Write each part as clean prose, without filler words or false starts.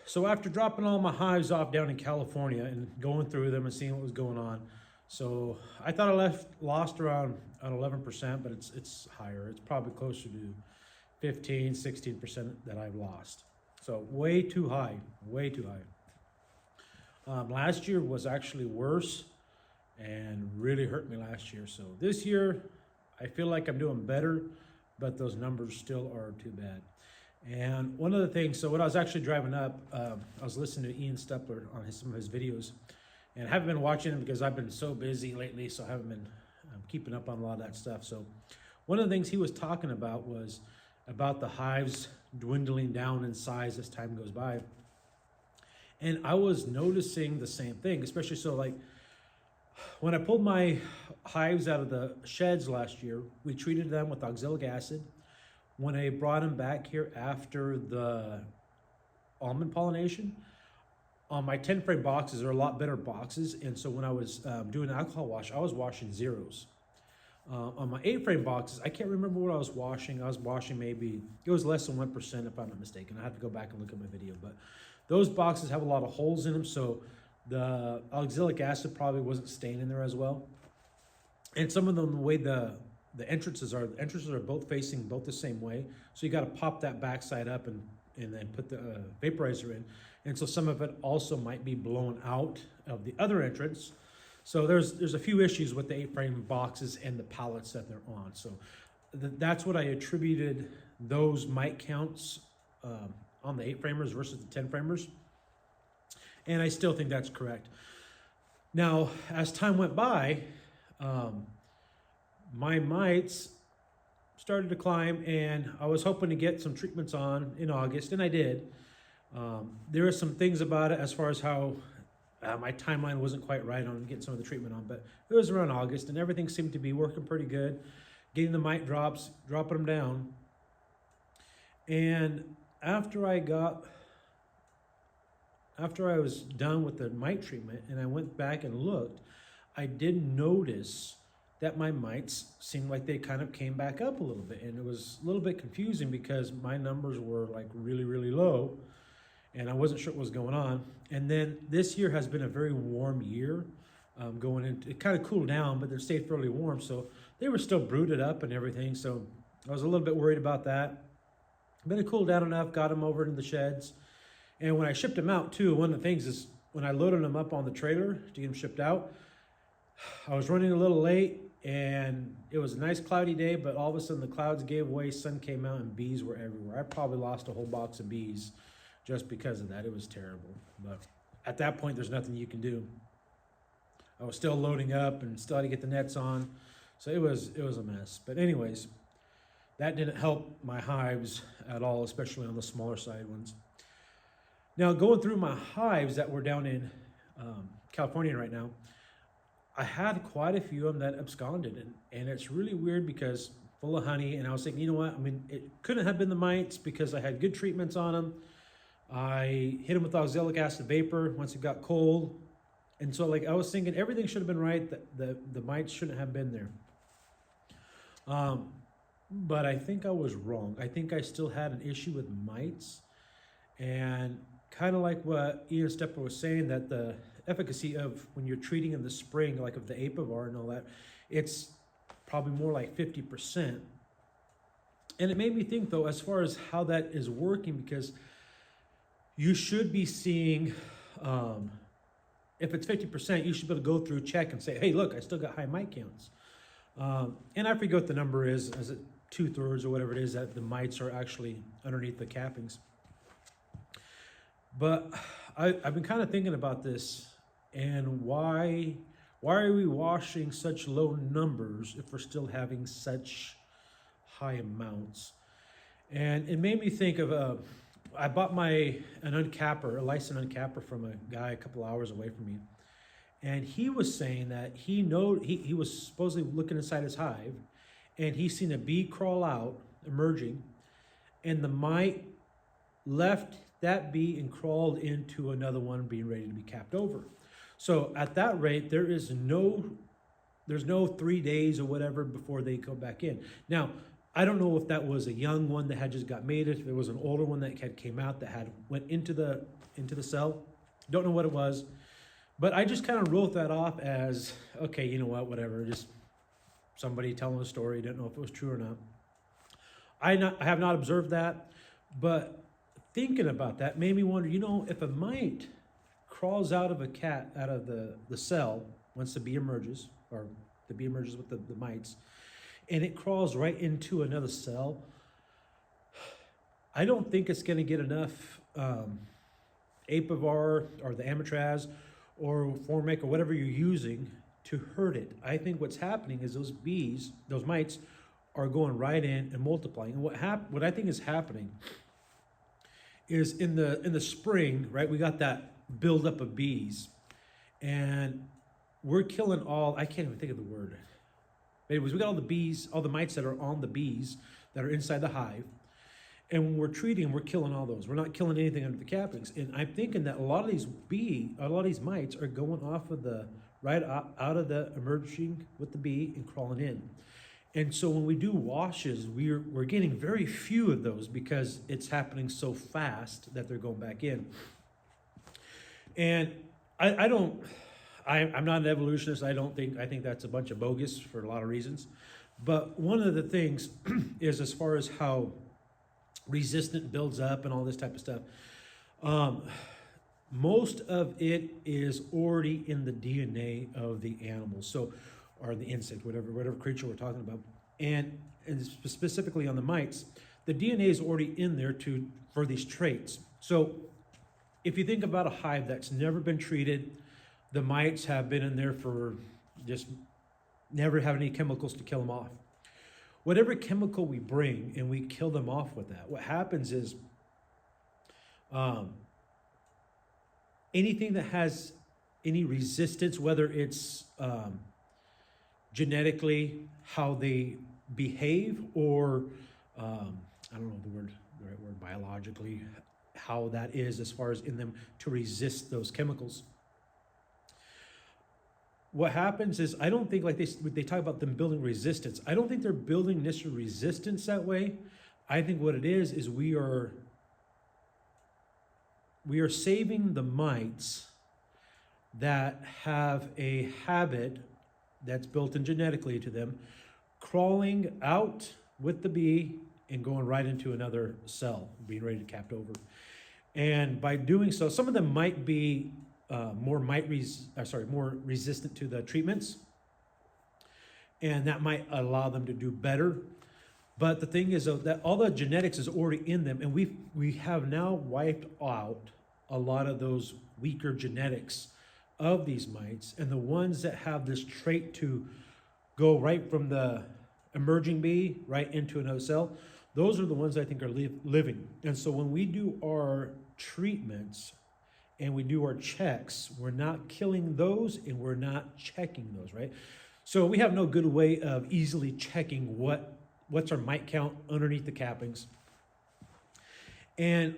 So after dropping all my hives off down in California and going through them and seeing what was going on, so I thought I lost around an 11%, but it's higher. It's probably closer to 15, 16% that I've lost. So way too high, way too high. Last year was actually worse and really hurt me last year. So this year, I feel like I'm doing better, but those numbers still are too bad. And one of the things, so when I was actually driving up, I was listening to Ian Stepler on some of his videos, and I haven't been watching him because I've been so busy lately, so I haven't been keeping up on a lot of that stuff. So one of the things he was talking about was about the hives dwindling down in size as time goes by. And I was noticing the same thing, especially so like when I pulled my hives out of the sheds last year, we treated them with oxalic acid. When I brought them back here after the almond pollination, on my 10 frame boxes are a lot better boxes. And so when I was doing alcohol wash, I was washing zeros. On my 8 frame boxes, I can't remember what I was washing. I was washing maybe, it was less than 1% if I'm not mistaken. I have to go back and look at my video, but those boxes have a lot of holes in them. So the oxalic acid probably wasn't staying in there as well. And some of them, the way the entrances are both facing both the same way. So you got to pop that backside up and then put the vaporizer in. And so some of it also might be blown out of the other entrance. So there's a few issues with the 8 frame boxes and the pallets that they're on. So that's what I attributed those mite counts on the 8 framers versus the 10 framers. And I still think that's correct. Now, as time went by, my mites started to climb, and I was hoping to get some treatments on in August, and I did. There are some things about it as far as how my timeline wasn't quite right on getting some of the treatment on, but it was around August, and everything seemed to be working pretty good. Getting the mite drops, dropping them down. And after I was done with the mite treatment and I went back and looked, I did notice that my mites seemed like they kind of came back up a little bit. And it was a little bit confusing because my numbers were like really, really low and I wasn't sure what was going on. And then this year has been a very warm year going into, it kind of cooled down, but they stayed fairly warm. So they were still brooded up and everything. So I was a little bit worried about that. But it cooled down enough, got them over into the sheds. And when I shipped them out too, one of the things is when I loaded them up on the trailer to get them shipped out, I was running a little late and it was a nice cloudy day, but all of a sudden the clouds gave way, sun came out and bees were everywhere. I probably lost a whole box of bees just because of that. It was terrible. But at that point, there's nothing you can do. I was still loading up and still had to get the nets on. So it was a mess. But anyways, that didn't help my hives at all, especially on the smaller side ones. Now, going through my hives that were down in California right now, I had quite a few of them that absconded. And it's really weird because full of honey. And I was thinking, you know what? I mean, it couldn't have been the mites because I had good treatments on them. I hit them with oxalic acid vapor once it got cold. And so like I was thinking everything should have been right. The mites shouldn't have been there. But I think I was wrong. I think I still had an issue with mites. And kind of like what Ian Stepper was saying, that the efficacy of when you're treating in the spring, like of the apivar and all that, it's probably more like 50%. And it made me think though, as far as how that is working, because you should be seeing, if it's 50%, you should be able to go through, check and say, hey, look, I still got high mite counts. And I forget what the number is it 2/3 or whatever it is that the mites are actually underneath the cappings. But I've been kind of thinking about this and why are we washing such low numbers if we're still having such high amounts? And it made me think of I bought a licensed uncapper from a guy a couple hours away from me. And he was saying that he was supposedly looking inside his hive and he seen a bee crawl out, emerging, and the mite left that bee and crawled into another one being ready to be capped over. So at that rate, there's no 3 days or whatever before they go back in. Now, I don't know if that was a young one that had just got mated, if it was an older one that had came out that had went into the cell. Don't know what it was, but I just kind of wrote that off as, okay, you know what, whatever, just somebody telling a story. Didn't know if it was true or not. I have not observed that, but thinking about that made me wonder, you know, if a mite crawls out of the cell once the bee emerges, or the bee emerges with the mites, and it crawls right into another cell, I don't think it's going to get enough Apivar or the Amitraz or Formic or whatever you're using to hurt it. I think what's happening is those bees, those mites, are going right in and multiplying. And what I think is happening is in the spring, right? We got that buildup of bees, and we're killing all. I can't even think of the word. Anyways, we got all the bees, all the mites that are on the bees that are inside the hive. And when we're treating them, we're killing all those. We're not killing anything under the cappings. And I'm thinking that a lot of these mites are going off of right out of the emerging with the bee and crawling in. And so when we do washes, we're getting very few of those because it's happening so fast that they're going back in. And I'm not an evolutionist. I think that's a bunch of bogus for a lot of reasons. But one of the things is, as far as how resistant builds up and all this type of stuff, most of it is already in the DNA of the animal, so, or the insect, whatever creature we're talking about. And specifically on the mites, the DNA is already in there for these traits. So if you think about a hive that's never been treated, the mites have been in there for just never have any chemicals to kill them off. Whatever chemical we bring and we kill them off with that, what happens is anything that has any resistance, whether it's genetically how they behave, or I don't know the right word, biologically, how that is as far as in them to resist those chemicals. What happens is, I don't think, like they talk about them building resistance. I don't think they're building necessarily resistance that way. I think what it is we are saving the mites that have a habit that's built in genetically to them, crawling out with the bee and going right into another cell, being ready to capped over. And by doing so, some of them might be more resistant to the treatments, and that might allow them to do better. But the thing is, though, that all the genetics is already in them, and we have now wiped out a lot of those weaker genetics of these mites, and the ones that have this trait to go right from the emerging bee right into another cell, those are the ones I think are living. And so when we do our treatments and we do our checks, we're not killing those and we're not checking those, right? So we have no good way of easily checking what's our mite count underneath the cappings. And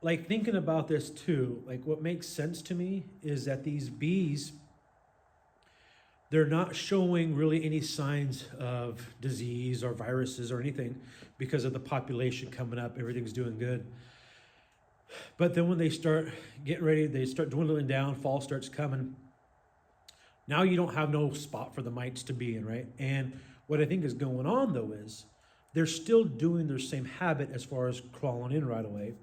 like thinking about this too, like what makes sense to me is that these bees, they're not showing really any signs of disease or viruses or anything because of the population coming up, everything's doing good. But then when they start getting ready, they start dwindling down, fall starts coming. Now you don't have no spot for the mites to be in, right? And what I think is going on though is they're still doing their same habit as far as crawling in right away.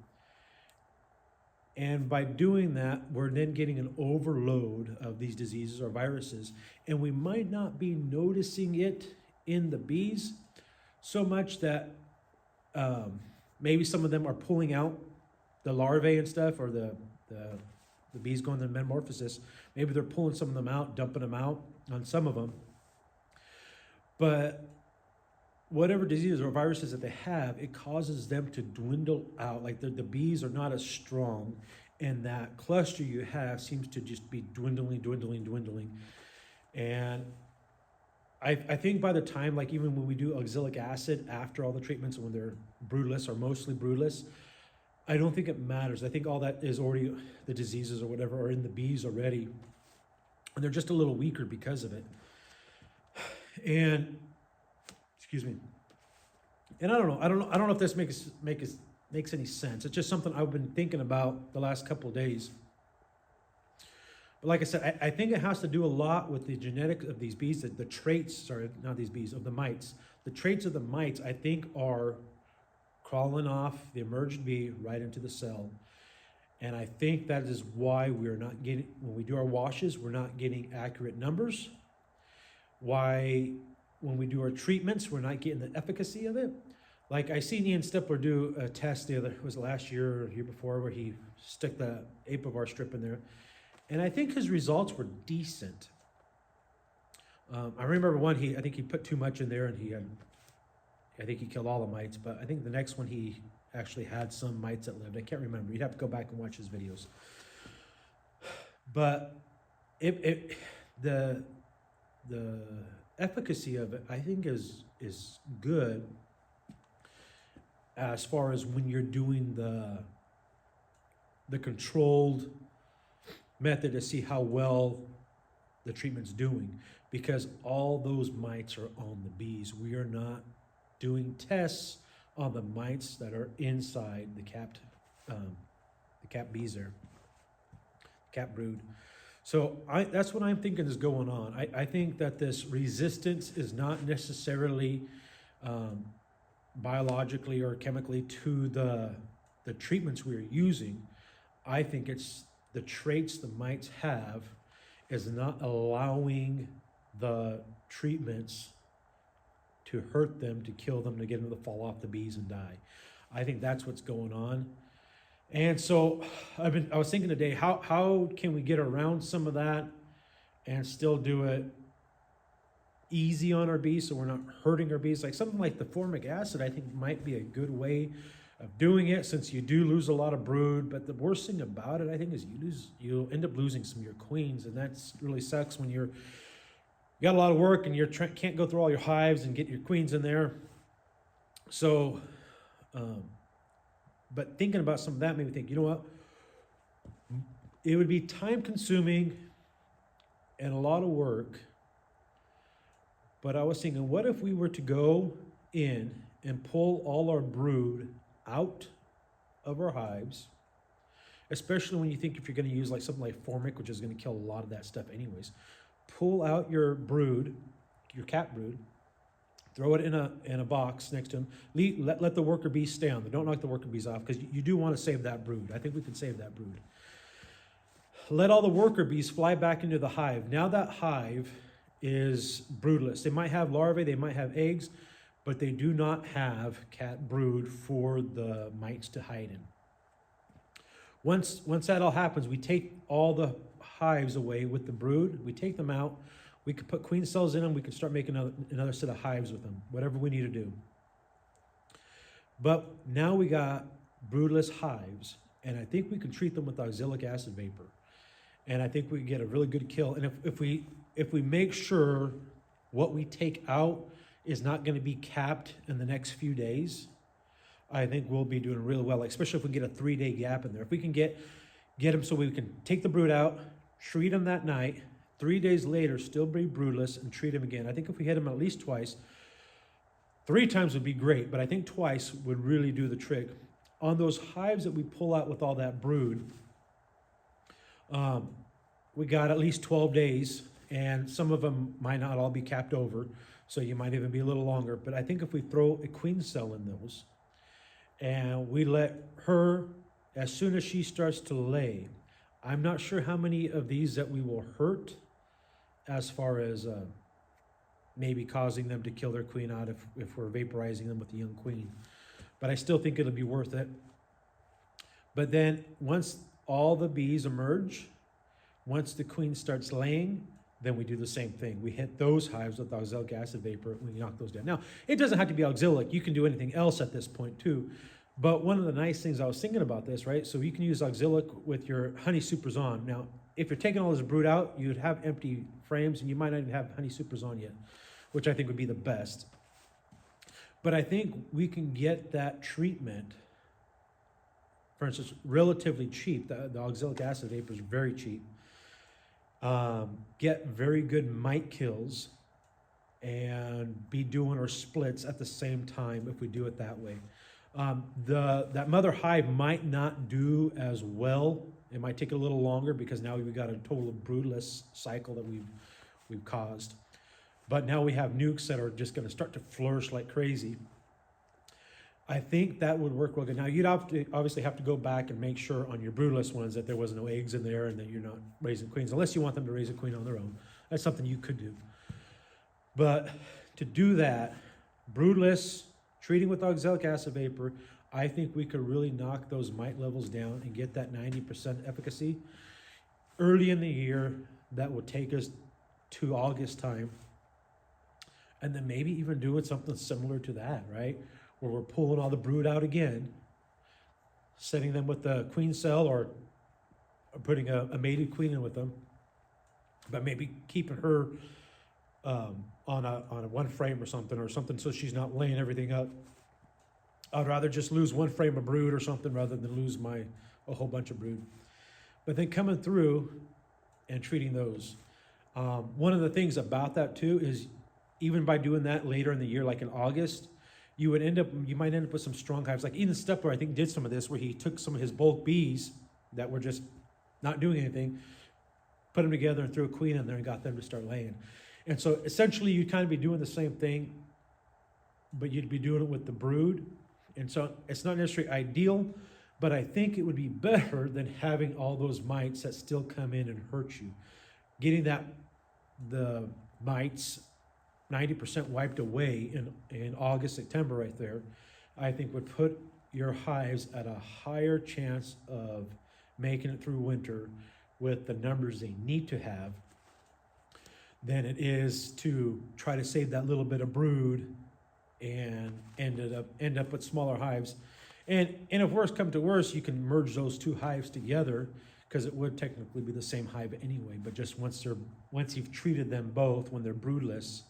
And by doing that, we're then getting an overload of these diseases or viruses. And we might not be noticing it in the bees so much that maybe some of them are pulling out the larvae and stuff, or the bees going to metamorphosis. Maybe they're pulling some of them out, dumping them out on some of them. But whatever diseases or viruses that they have, it causes them to dwindle out. Like the bees are not as strong, and that cluster you have seems to just be dwindling. And I think by the time, like even when we do oxalic acid after all the treatments, when they're broodless or mostly broodless, I don't think it matters. I think all that is already, the diseases or whatever are in the bees already, and they're just a little weaker because of it. And excuse me. And I don't know if this makes any sense. It's just something I've been thinking about the last couple of days. But like I said, I think it has to do a lot with the genetics of these bees, the traits, sorry, not these bees, of the mites. The traits of the mites, I think, are crawling off the emerged bee right into the cell. And I think that is why we're not getting, when we do our washes, we're not getting accurate numbers. Why, when we do our treatments, we're not getting the efficacy of it. Like I seen Ian Stipler do a test was it last year or year before, where he stuck the apivar strip in there. And I think his results were decent. I remember one, I think he put too much in there, and I think he killed all the mites, but I think the next one he actually had some mites that lived. I can't remember. You'd have to go back and watch his videos. But the efficacy of it, I think, is good as far as when you're doing the controlled method to see how well the treatment's doing, because all those mites are on the bees. We are not doing tests on the mites that are inside the capped bees there, capped brood. So that's what I'm thinking is going on. I think that this resistance is not necessarily biologically or chemically to the treatments we're using. I think it's the traits the mites have is not allowing the treatments to hurt them, to kill them, to get them to fall off the bees and die. I think that's what's going on. And so I was thinking today, how can we get around some of that and still do it easy on our bees so we're not hurting our bees? Like something like the formic acid, I think might be a good way of doing it, since you do lose a lot of brood. But the worst thing about it, I think, is you'll end up losing some of your queens, and that's really sucks when you got a lot of work and you can't go through all your hives and get your queens in there. So, but thinking about some of that made me think, you know what? It would be time consuming and a lot of work. But I was thinking, what if we were to go in and pull all our brood out of our hives, especially when you think if you're going to use like something like formic, which is going to kill a lot of that stuff anyways. Pull out your brood, your cap brood, throw it in a box next to them. Let the worker bees stay on there. Don't knock the worker bees off, because you do want to save that brood. I think we can save that brood. Let all the worker bees fly back into the hive. Now that hive is broodless. They might have larvae, they might have eggs, but they do not have cat brood for the mites to hide in. Once that all happens, we take all the hives away with the brood. We take them out. We could put queen cells in them. We could start making another set of hives with them, whatever we need to do. But now we got broodless hives, and I think we can treat them with oxalic acid vapor. And I think we can get a really good kill. And if we make sure what we take out is not going to be capped in the next few days, I think we'll be doing really well, especially if we get a 3-day gap in there. If we can get them so we can take the brood out, treat them that night, 3 days later, still be broodless, and treat them again. I think if we hit them at least twice, 3 times would be great, but I think twice would really do the trick. On those hives that we pull out with all that brood, we got at least 12 days, and some of them might not all be capped over, so you might even be a little longer. But I think if we throw a queen cell in those, and we let her, as soon as she starts to lay, I'm not sure how many of these that we will hurt as far as maybe causing them to kill their queen out if we're vaporizing them with the young queen. But I still think it'll be worth it. But then once all the bees emerge, once the queen starts laying, then we do the same thing. We hit those hives with oxalic acid vapor, we knock those down. Now, it doesn't have to be oxalic. You can do anything else at this point too. But one of the nice things, I was thinking about this, right? So you can use oxalic with your honey supers on. Now, if you're taking all this brood out, you'd have empty frames, and you might not even have honey supers on yet, which I think would be the best. But I think we can get that treatment, for instance, relatively cheap. The oxalic acid vapor is very cheap. Get very good mite kills, and be doing our splits at the same time if we do it that way. That mother hive might not do as well. It might take a little longer because now we've got a total broodless cycle that we've caused. But now we have nukes that are just going to start to flourish like crazy. I think that would work well good. Now you'd obviously have to go back and make sure on your broodless ones that there was no eggs in there and that you're not raising queens, unless you want them to raise a queen on their own. That's something you could do. But to do that, broodless, treating with oxalic acid vapor, I think we could really knock those mite levels down and get that 90% efficacy. Early in the year, that would take us to August time. And then maybe even doing something similar to that, right? Where we're pulling all the brood out again, setting them with the queen cell or putting a mated queen in with them, but maybe keeping her on a one frame or something so she's not laying everything up. I'd rather just lose one frame of brood or something rather than lose a whole bunch of brood. But then coming through and treating those. One of the things about that too is even by doing that later in the year, like in August, you might end up with some strong hives. Like Ethan Stepler, I think, did some of this where he took some of his bulk bees that were just not doing anything, put them together and threw a queen in there and got them to start laying. And so essentially you'd kind of be doing the same thing, but you'd be doing it with the brood. And so it's not necessarily ideal, but I think it would be better than having all those mites that still come in and hurt you. Getting the mites 90% wiped away in August, September right there, I think would put your hives at a higher chance of making it through winter with the numbers they need to have than it is to try to save that little bit of brood and end up with smaller hives. And if worse come to worse, you can merge those two hives together because it would technically be the same hive anyway, but just once you've treated them both when they're broodless,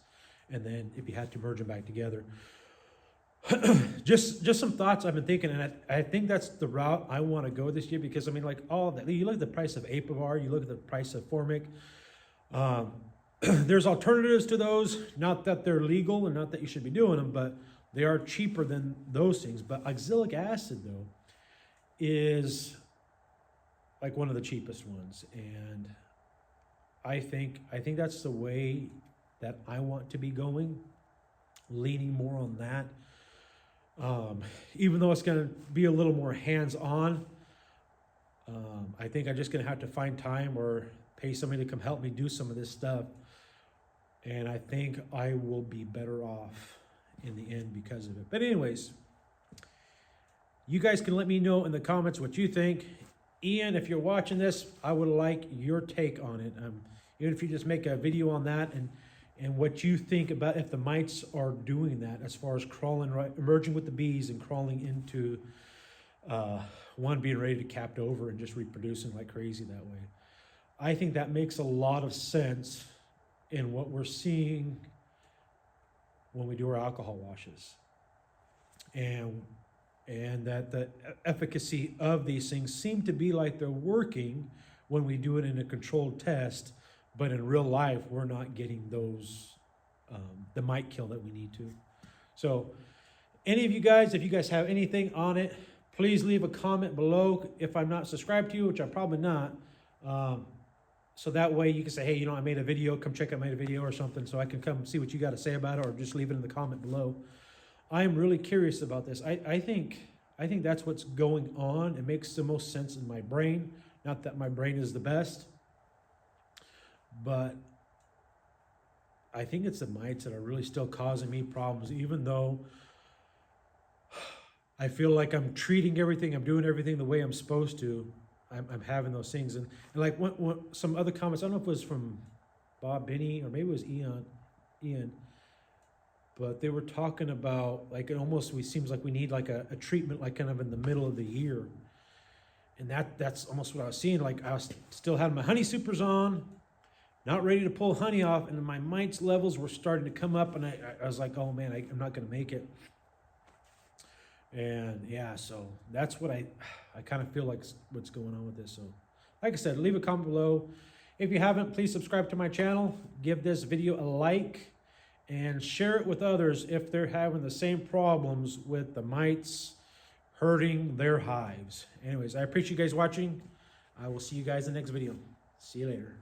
and then if you had to merge them back together. just some thoughts I've been thinking, and I think that's the route I want to go this year because, I mean, like all that, you look at the price of Apivar, you look at the price of Formic, there's alternatives to those, not that they're legal and not that you should be doing them, but they are cheaper than those things. But oxalic acid, though, is like one of the cheapest ones. And I think that's the way that I want to be going, leaning more on that. Even though it's going to be a little more hands-on, I think I'm just going to have to find time or pay somebody to come help me do some of this stuff. And I think I will be better off in the end because of it. But anyways, you guys can let me know in the comments what you think. Ian, if you're watching this, I would like your take on it. Even if you just make a video on that and what you think about if the mites are doing that as far as crawling, right, emerging with the bees and crawling into one being ready to capped over and just reproducing like crazy that way. I think that makes a lot of sense in what we're seeing when we do our alcohol washes. And that the efficacy of these things seem to be like they're working when we do it in a controlled test, but in real life, we're not getting those, the mite kill that we need to. So any of you guys, if you guys have anything on it, please leave a comment below. If I'm not subscribed to you, which I'm probably not, so that way you can say, hey, you know, I made a video, come check out my video or something, so I can come see what you got to say about it, or just leave it in the comment below. I am really curious about this. I think that's what's going on. It makes the most sense in my brain. Not that my brain is the best, but I think it's the mites that are really still causing me problems, even though I feel like I'm treating everything, I'm doing everything the way I'm supposed to. I'm having those things. And like some other comments, I don't know if it was from Bob Binney or maybe it was Ian, but they were talking about like it almost seems like we need like a treatment like kind of in the middle of the year. And that's almost what I was seeing. Like I was still having my honey supers on, not ready to pull honey off, and my mites levels were starting to come up, and I was like, oh man, I'm not going to make it. And yeah, so that's what I kind of feel like what's going on with this. So like I said, leave a comment below. If you haven't, please subscribe to my channel, give this video a like, and share it with others if they're having the same problems with the mites hurting their hives. Anyways, I appreciate you guys watching. I will see you guys in the next video. See you later.